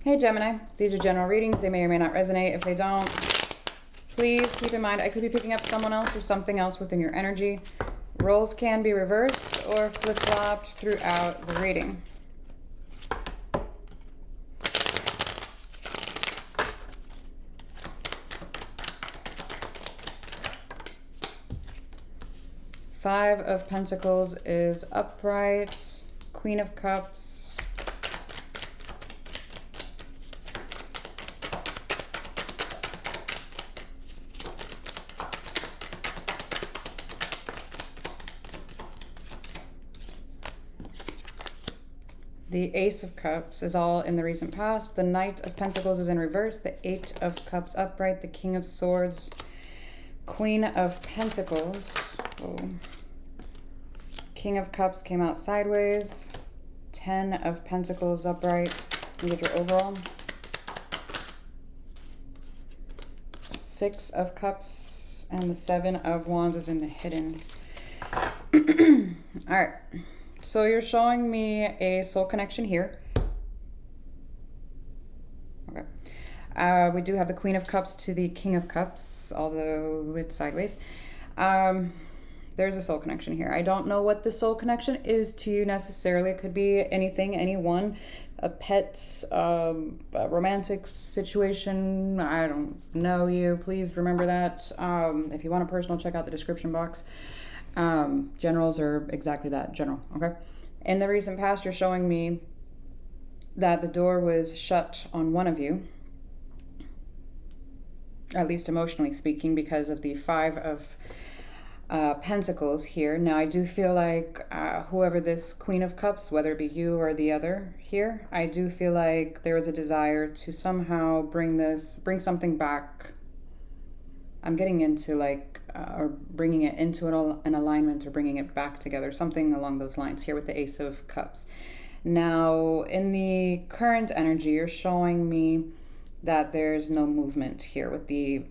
Hey Gemini, these are general readings. They may or may not resonate. If they don't, please keep in mind I could be picking up someone else or something else within your energy. Roles can be reversed or flip-flopped throughout the reading. Five of Pentacles is upright. Queen of Cups. The Ace of Cups is all in the recent past. The Knight of Pentacles is in reverse. The Eight of Cups upright. The King of Swords. Queen of Pentacles. Oh. King of Cups came out sideways. 10 of Pentacles upright. You get your overall. 6 of Cups. And the 7 of Wands is in the hidden. All right. So you're showing me a soul connection here. Okay. We do have the Queen of Cups to the King of Cups, although it's sideways. There's a soul connection here. I don't know what the soul connection is to you necessarily. It could be anything, anyone, a pet, a romantic situation. I don't know you. Please remember that. If you want a personal, check out the description box. Generals are exactly that, general, okay? In the recent past, you're showing me that the door was shut on one of you, at least emotionally speaking, because of the 5 of Pentacles here. Now, I do feel like whoever this Queen of Cups, whether it be you or the other here, I do feel like there was a desire to somehow bring something back. I'm getting into like, or bringing it into an alignment or bringing it back together, something along those lines here with the Ace of Cups. Now, in the current energy, you're showing me that there's no movement here with the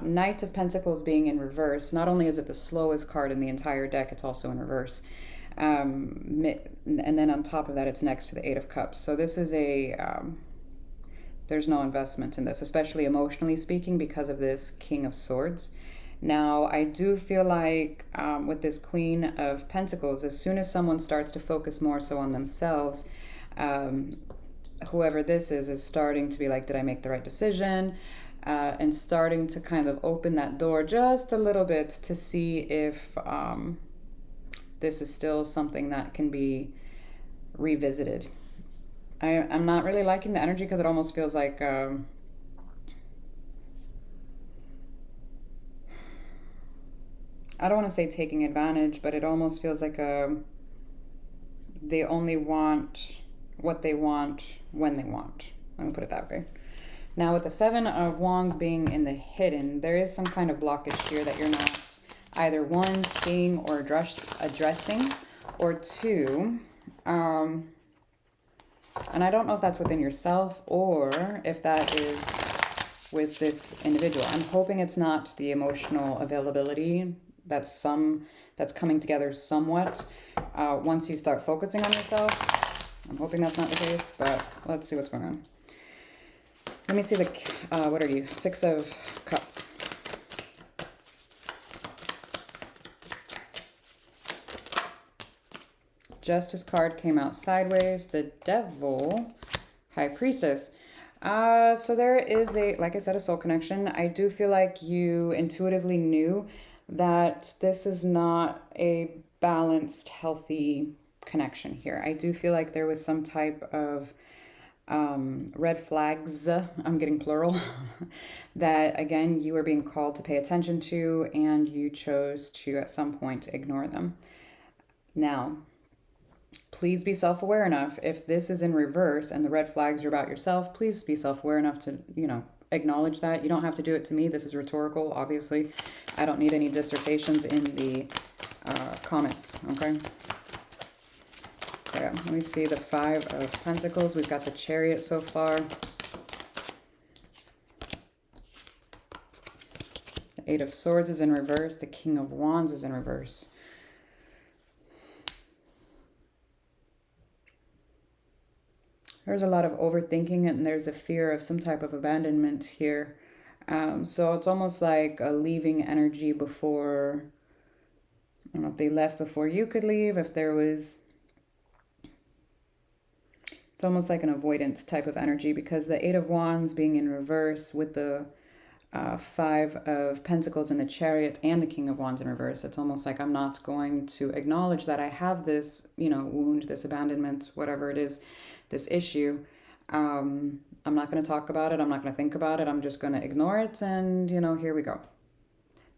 Knight of Pentacles being in reverse. Not only is it the slowest card in the entire deck, it's also in reverse. And then on top of that, it's next to the 8 of Cups. So this is there's no investment in this, especially emotionally speaking, because of this King of Swords. Now, I do feel like with this Queen of Pentacles, as soon as someone starts to focus more so on themselves, whoever this is starting to be like, did I make the right decision? And starting to kind of open that door just a little bit to see if this is still something that can be revisited. I'm not really liking the energy because it almost feels like I don't want to say taking advantage, but it almost feels like they only want what they want when they want. Let me put it that way. Now, with the 7 of Wands being in the hidden, there is some kind of blockage here that you're not either 1, seeing or addressing, or 2, and I don't know if that's within yourself or if that is with this individual. I'm hoping it's not the emotional availability that's coming together somewhat once you start focusing on yourself. I'm hoping that's not the case, but let's see what's going on. Let me see the, what are you? 6 of Cups. Justice card came out sideways. The Devil, High Priestess. So there is like I said, a soul connection. I do feel like you intuitively knew that this is not a balanced, healthy connection here. I do feel like there was some type of red flags, I'm getting plural, that again, you were being called to pay attention to, and you chose to at some point ignore them. Now, please be self-aware enough. If this is in reverse and the red flags are about yourself, please be self-aware enough to, acknowledge that. You don't have to do it to me. This is rhetorical, obviously. I don't need any dissertations in the comments, okay? So yeah, let me see the 5 of Pentacles. We've got the Chariot so far. The 8 of Swords is in reverse. The King of Wands is in reverse. There's a lot of overthinking and there's a fear of some type of abandonment here. So it's almost like a leaving energy before, I don't know if they left before you could leave, if there was, it's almost like an avoidant type of energy, because the Eight of Wands being in reverse with the Five of Pentacles in the Chariot and the King of Wands in reverse, it's almost like I'm not going to acknowledge that I have this, wound, this abandonment, whatever it is, this issue. I'm not going to talk about it. I'm not going to think about it. I'm just going to ignore it. And, here we go.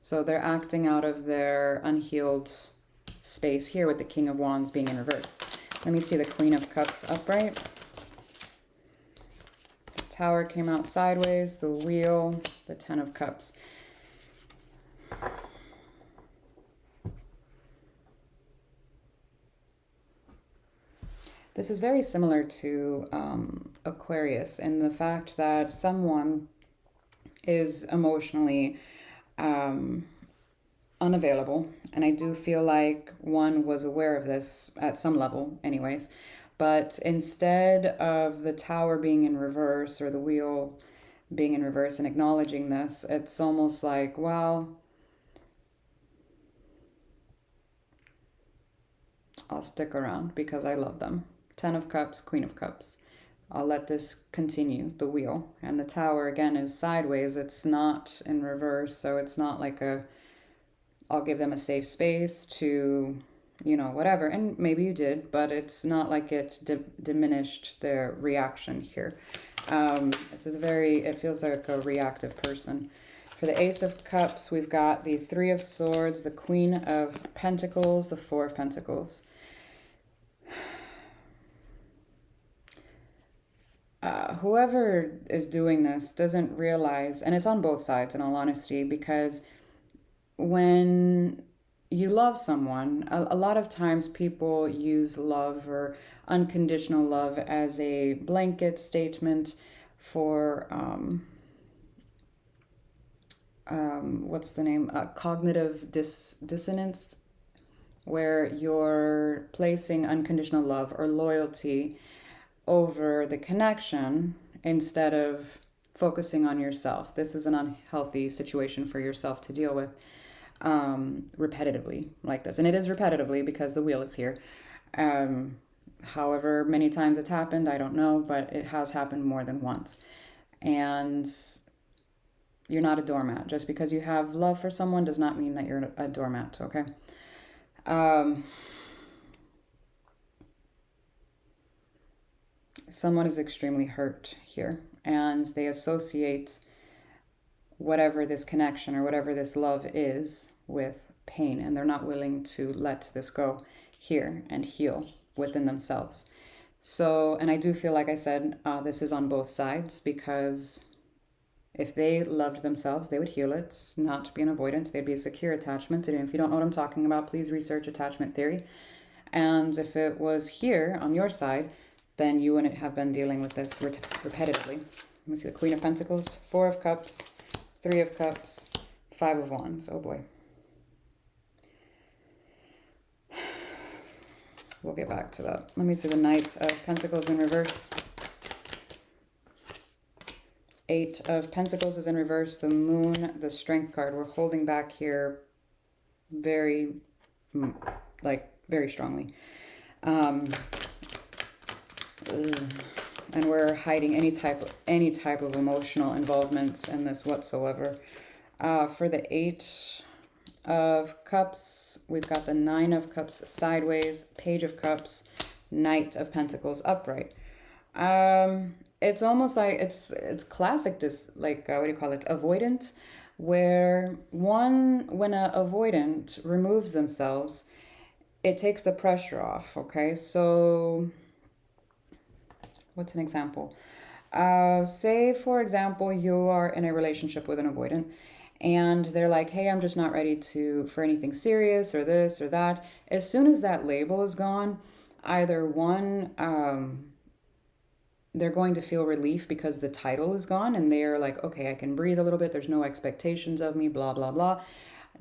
So they're acting out of their unhealed space here with the King of Wands being in reverse. Let me see the Queen of Cups upright. The Tower came out sideways. The Wheel, the Ten of Cups. This is very similar to Aquarius in the fact that someone is emotionally unavailable. And I do feel like one was aware of this at some level anyways. But instead of the Tower being in reverse or the Wheel being in reverse and acknowledging this, it's almost like, well, I'll stick around because I love them. Ten of Cups, Queen of Cups. I'll let this continue, the Wheel. And the Tower, again, is sideways. It's not in reverse, so it's not like I'll give them a safe space to, whatever. And maybe you did, but it's not like it diminished their reaction here. This is it feels like a reactive person. For the Ace of Cups, we've got the Three of Swords, the Queen of Pentacles, the Four of Pentacles. Whoever is doing this doesn't realize, and it's on both sides in all honesty, because when you love someone, a lot of times people use love or unconditional love as a blanket statement for what's the name? Cognitive dissonance, where you're placing unconditional love or loyalty over the connection instead of focusing on yourself. This is an unhealthy situation for yourself to deal with repetitively like this. And it is repetitively because the Wheel is here. However many times it's happened, I don't know, but it has happened more than once. And you're not a doormat. Just because you have love for someone does not mean that you're a doormat, okay? Someone is extremely hurt here, and they associate whatever this connection or whatever this love is with pain, and they're not willing to let this go here and heal within themselves. So, and I do feel, like I said, this is on both sides, because if they loved themselves, they would heal it, not be an avoidant. They'd be a secure attachment. And if you don't know what I'm talking about, please research attachment theory. And if it was here on your side, then you wouldn't have been dealing with this repetitively. Let me see the Queen of Pentacles, Four of Cups, Three of Cups, Five of Wands. Oh boy. We'll get back to that. Let me see the Knight of Pentacles in reverse. Eight of Pentacles is in reverse. The Moon, the Strength card. We're holding back here very strongly. And we're hiding any type of emotional involvement in this whatsoever. For the Eight of Cups, we've got the Nine of Cups sideways, Page of Cups, Knight of Pentacles upright. It's almost like it's classic, avoidant, where when an avoidant removes themselves, it takes the pressure off. Okay, so what's an example? Say, for example, you are in a relationship with an avoidant, and they're like, hey, I'm just not ready for anything serious or this or that. As soon as that label is gone, either one, they're going to feel relief because the title is gone, and they're like, okay, I can breathe a little bit. There's no expectations of me, blah, blah, blah.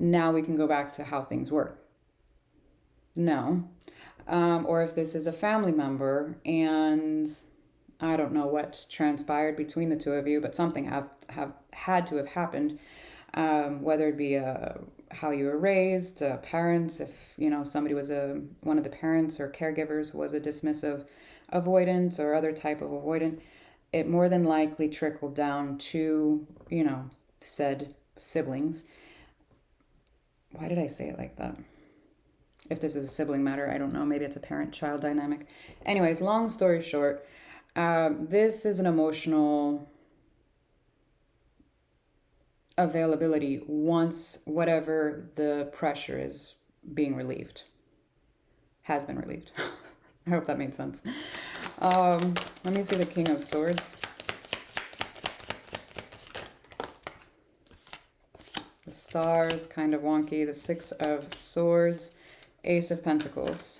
Now we can go back to how things were. No. Or if this is a family member and I don't know what transpired between the two of you, but something have had to have happened. Whether it be how you were raised, parents, if somebody was one of the parents or caregivers was a dismissive, avoidant, or other type of avoidant, it more than likely trickled down to said siblings. Why did I say it like that? If this is a sibling matter, I don't know. Maybe it's a parent-child dynamic. Anyways, long story short, this is an emotional availability once whatever the pressure is being relieved, has been relieved. I hope that made sense. Let me see the King of Swords. The Stars, kind of wonky. The Six of Swords. Ace of Pentacles.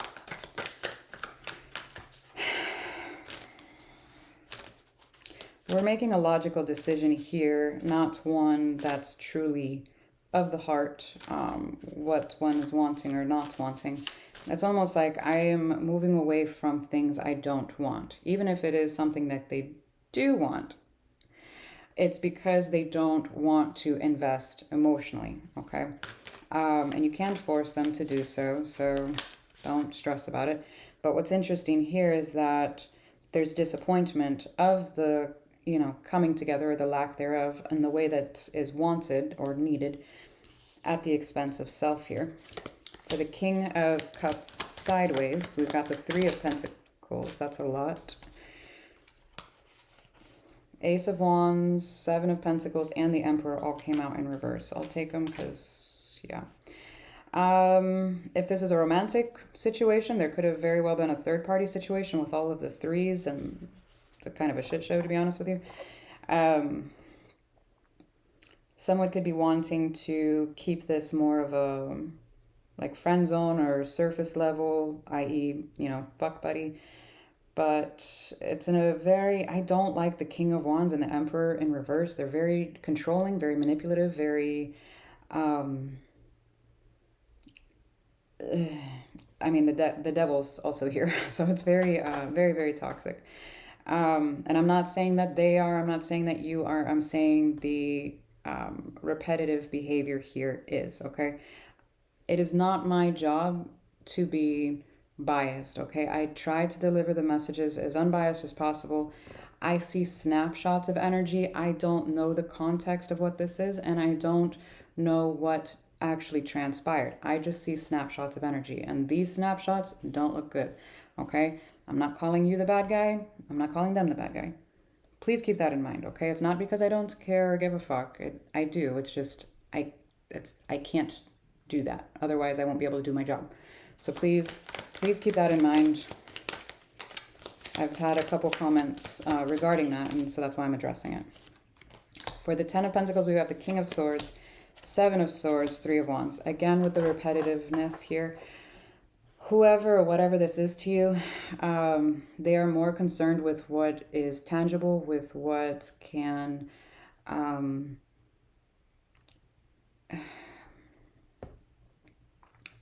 We're making a logical decision here, not one that's truly of the heart, what one is wanting or not wanting. It's almost like I am moving away from things I don't want, even if it is something that they do want. It's because they don't want to invest emotionally, okay? And you can't force them to do so, so don't stress about it. But what's interesting here is that there's disappointment of the, coming together or the lack thereof in the way that is wanted or needed at the expense of self here. For the King of Cups sideways, we've got the Three of Pentacles. That's a lot. Ace of Wands, Seven of Pentacles, and the Emperor all came out in reverse. I'll take them because, yeah. If this is a romantic situation, there could have very well been a third-party situation with all of the threes and the kind of a shit show, to be honest with you. Someone could be wanting to keep this more of a like friend zone or surface level, i.e., fuck buddy. But it's in a very, I don't like the King of Wands and the Emperor in reverse. They're very controlling, very manipulative, very, I mean, the devil's also here. So it's very, very, very toxic. And I'm not saying that they are, I'm not saying that you are, I'm saying the repetitive behavior here is, okay? It is not my job to be biased, okay? I try to deliver the messages as unbiased as possible. I see snapshots of energy. I don't know the context of what this is, and I don't know what actually transpired. I just see snapshots of energy, and these snapshots don't look good, okay? I'm not calling you the bad guy. I'm not calling them the bad guy. Please keep that in mind, okay? It's not because I don't care or give a fuck. I do. It's just I can't do that. Otherwise, I won't be able to do my job. So please keep that in mind. I've had a couple comments regarding that, and so that's why I'm addressing it. For the Ten of Pentacles, we have the King of Swords, Seven of Swords, Three of Wands. Again, with the repetitiveness here. Whoever or whatever this is to you, they are more concerned with what is tangible, with what can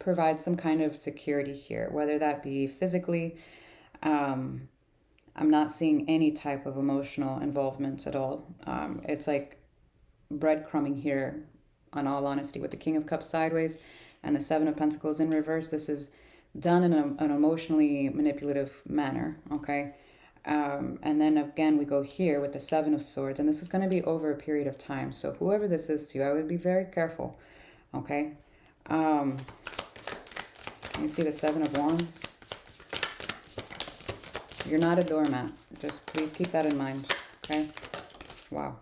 provide some kind of security here, whether that be physically. I'm not seeing any type of emotional involvement at all. It's like breadcrumbing here, in all honesty, with the King of Cups sideways and the Seven of Pentacles in reverse. This is done in an emotionally manipulative manner, okay? And then again, we go here with the Seven of Swords, and this is going to be over a period of time. So whoever this is to you, I would be very careful, okay? You see the Seven of Wands? You're not a doormat. Just please keep that in mind, okay? Wow.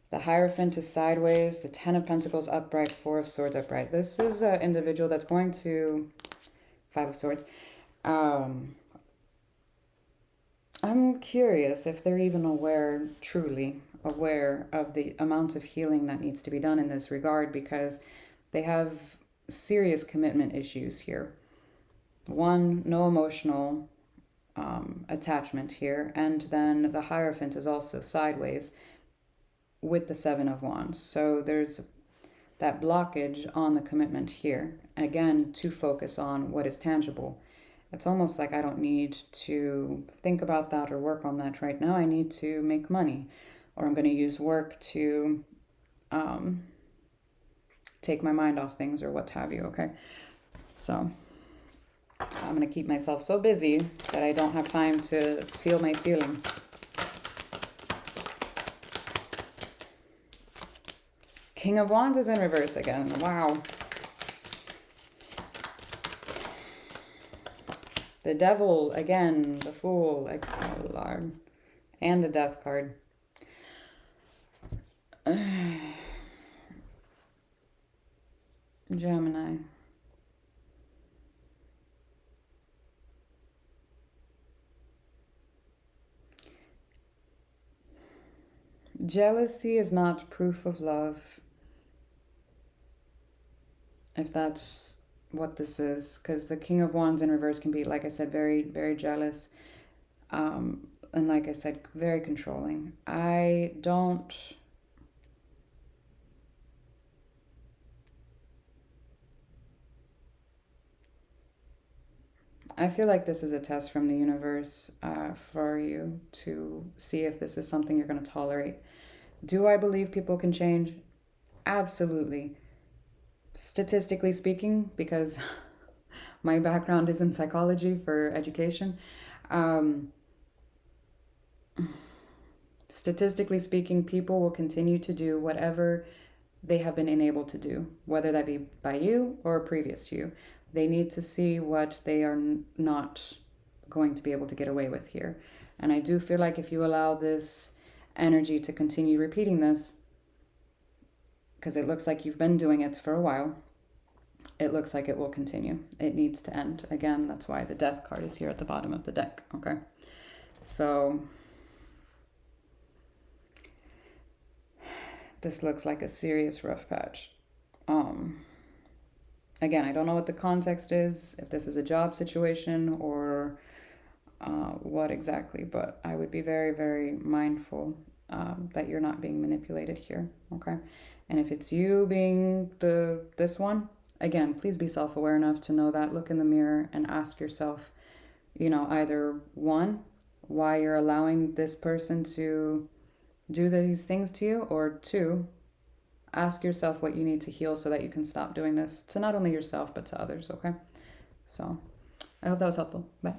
The Hierophant is sideways. The Ten of Pentacles upright. Four of Swords upright. This is an individual that's going to... Five of Swords. I'm curious if they're even truly aware of the amount of healing that needs to be done in this regard, because they have serious commitment issues here. One, no emotional attachment here, and then the Hierophant is also sideways with the Seven of Wands. So there's that blockage on the commitment here. Again, to focus on what is tangible. It's almost like I don't need to think about that or work on that right now. I need to make money, or I'm going to use work to take my mind off things or what have you, okay? So I'm going to keep myself so busy that I don't have time to feel my feelings. King of Wands is in reverse again. Wow. The Devil, again, the Fool, like, oh Lord. And the Death card. Gemini. Jealousy is not proof of love. If that's what this is, because the King of Wands in reverse can be, like I said, very, very jealous. And like I said, very controlling. I feel like this is a test from the universe for you to see if this is something you're going to tolerate. Do I believe people can change? Absolutely. Statistically speaking, because my background is in psychology for education, statistically speaking, people will continue to do whatever they have been enabled to do, whether that be by you or previous to you. They need to see what they are not going to be able to get away with here. And I do feel like if you allow this energy to continue repeating this, because it looks like you've been doing it for a while, it looks like it will continue. It needs to end. Again, that's why the Death card is here at the bottom of the deck, okay? So this looks like a serious rough patch. Again, I don't know what the context is, if this is a job situation or what exactly, but I would be very, very mindful that you're not being manipulated here, okay? And if it's you being this one, again, please be self-aware enough to know that. Look in the mirror and ask yourself, either one, why you're allowing this person to do these things to you, or two, ask yourself what you need to heal so that you can stop doing this to not only yourself, but to others, okay? So I hope that was helpful. Bye.